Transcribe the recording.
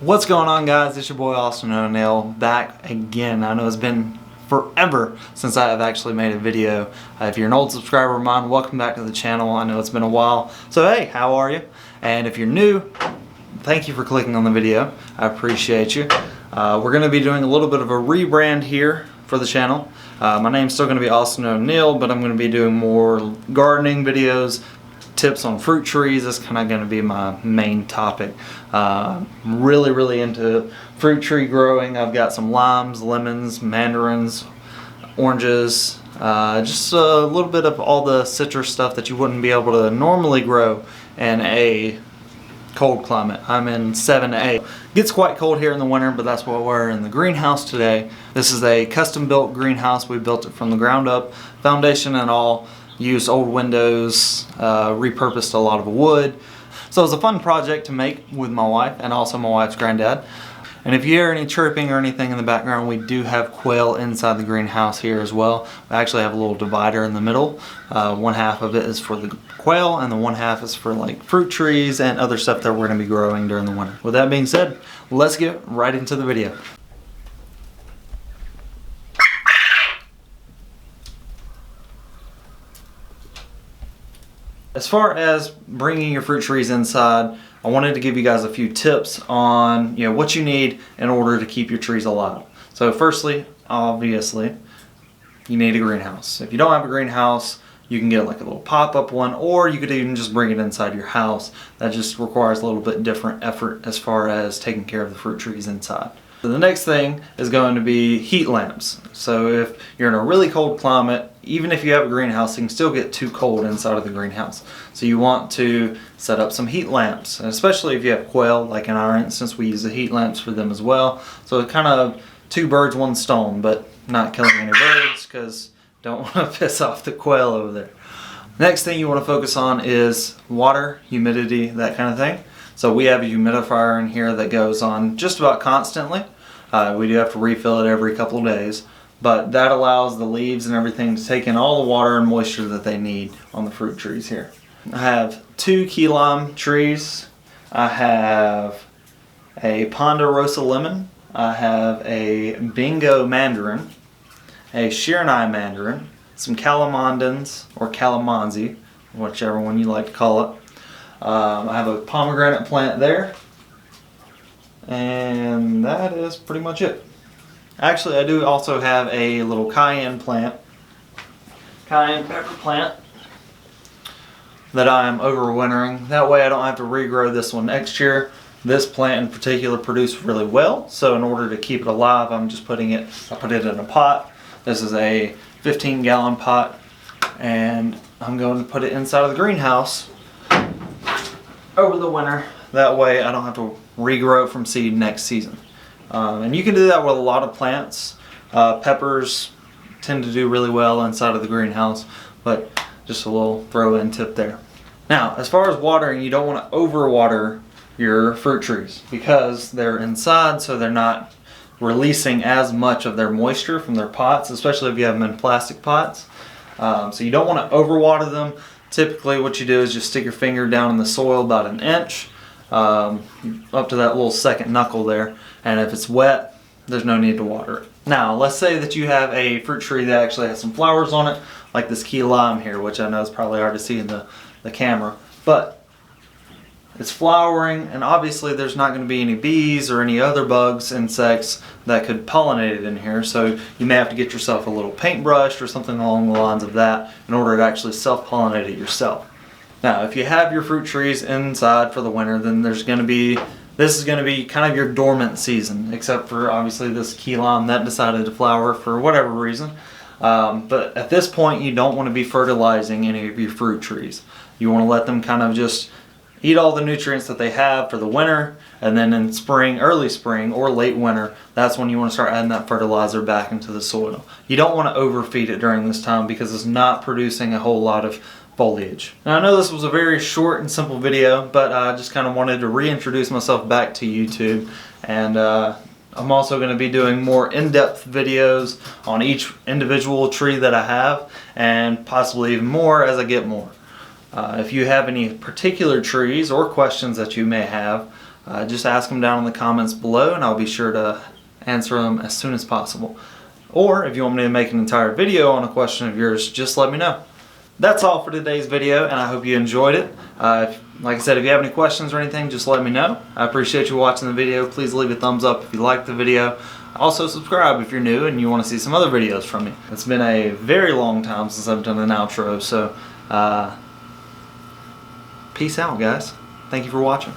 What's going on, guys? It's your boy Austin O'Neill back again. I know it's been forever since I have actually made a video. If you're an old subscriber of mine, welcome back to the channel. I know it's been a while. So hey, how are you? And if you're new, thank you for clicking on the video. I appreciate you. We're going to be doing a little bit of a rebrand here for the channel. My name's still going to be Austin O'Neill, but I'm going to be doing more gardening videos, tips on fruit trees. That's kind of going to be my main topic. I'm really into fruit tree growing. I've got some limes, lemons, mandarins, oranges, just a little bit of all the citrus stuff that you wouldn't be able to normally grow in a cold climate. I'm in 7A. Gets quite cold here in the winter, but that's why we're in the greenhouse today. This is a custom built greenhouse. We built it from the ground up, foundation and all. Used old windows, repurposed a lot of wood. So it was a fun project to make with my wife and also my wife's granddad. And if you hear any chirping or anything in the background, we do have quail inside the greenhouse here as well. We actually have a little divider in the middle. One half of it is for the quail and the one half is for like fruit trees and other stuff that we're going to be growing during the winter. With that being said, let's get right into the video. As far as bringing your fruit trees inside, I wanted to give you guys a few tips on what you need in order to keep your trees alive. So firstly, obviously, you need a greenhouse. If you don't have a greenhouse, you can get like a little pop-up one, or you could even just bring it inside your house. That just requires a little bit different effort as far as taking care of the fruit trees inside. So the next thing is going to be heat lamps. So if you're in a really cold climate, even if you have a greenhouse, it can still get too cold inside of the greenhouse. So you want to set up some heat lamps, and especially if you have quail, like in our instance, we use the heat lamps for them as well. So it kind of two birds, one stone, but not killing any birds because don't want to piss off the quail over there. Next thing you want to focus on is water, humidity, that kind of thing. So we have a humidifier in here that goes on just about constantly. We do have to refill it every couple of days, but that allows the leaves and everything to take in all the water and moisture that they need on the fruit trees here. I have 2 key lime trees. I have a Ponderosa lemon. I have a Bingo mandarin, a Shiranui mandarin, some calamondins or calamansi, whichever one you like to call it. I have a pomegranate plant there, and that is pretty much it. Actually, I do also have a little cayenne plant, cayenne pepper plant, that I am overwintering. That way I don't have to regrow this one next year. This plant in particular produced really well, so in order to keep it alive, I put it in a pot. This is a 15-gallon pot, and I'm going to put it inside of the greenhouse over the winter. That way I don't have to regrow from seed next season. And you can do that with a lot of plants. Peppers tend to do really well inside of the greenhouse, but just a little throw-in tip there. Now, as far as watering, you don't want to overwater your fruit trees because they're inside, so they're not releasing as much of their moisture from their pots, especially if you have them in plastic pots. So you don't want to overwater them. Typically what you do is just stick your finger down in the soil about an inch, up to that little second knuckle there, and if it's wet, there's no need to water it. Now, let's say that you have a fruit tree that actually has some flowers on it, like this key lime here, which I know is probably hard to see in the camera, but it's flowering, and obviously there's not going to be any bees or any other bugs, insects that could pollinate it in here, so you may have to get yourself a little paintbrush or something along the lines of that in order to actually self-pollinate it yourself. Now, if you have your fruit trees inside for the winter, then this is going to be kind of your dormant season, except for obviously this key lime that decided to flower for whatever reason. But at this point, you don't want to be fertilizing any of your fruit trees. You want to let them kind of just eat all the nutrients that they have for the winter, and then in spring, early spring or late winter, that's when you want to start adding that fertilizer back into the soil. You don't want to overfeed it during this time because it's not producing a whole lot of foliage. Now, I know this was a very short and simple video, but I just kind of wanted to reintroduce myself back to YouTube, and I'm also going to be doing more in-depth videos on each individual tree that I have, and possibly even more as I get more. If you have any particular trees or questions that you may have, just ask them down in the comments below and I'll be sure to answer them as soon as possible. Or if you want me to make an entire video on a question of yours, just let me know. That's all for today's video, and I hope you enjoyed it. Like I said, if you have any questions or anything, just let me know. I appreciate you watching the video. Please leave a thumbs up if you liked the video. Also subscribe if you're new and you want to see some other videos from me. It's been a very long time since I've done an outro, so peace out, guys. Thank you for watching.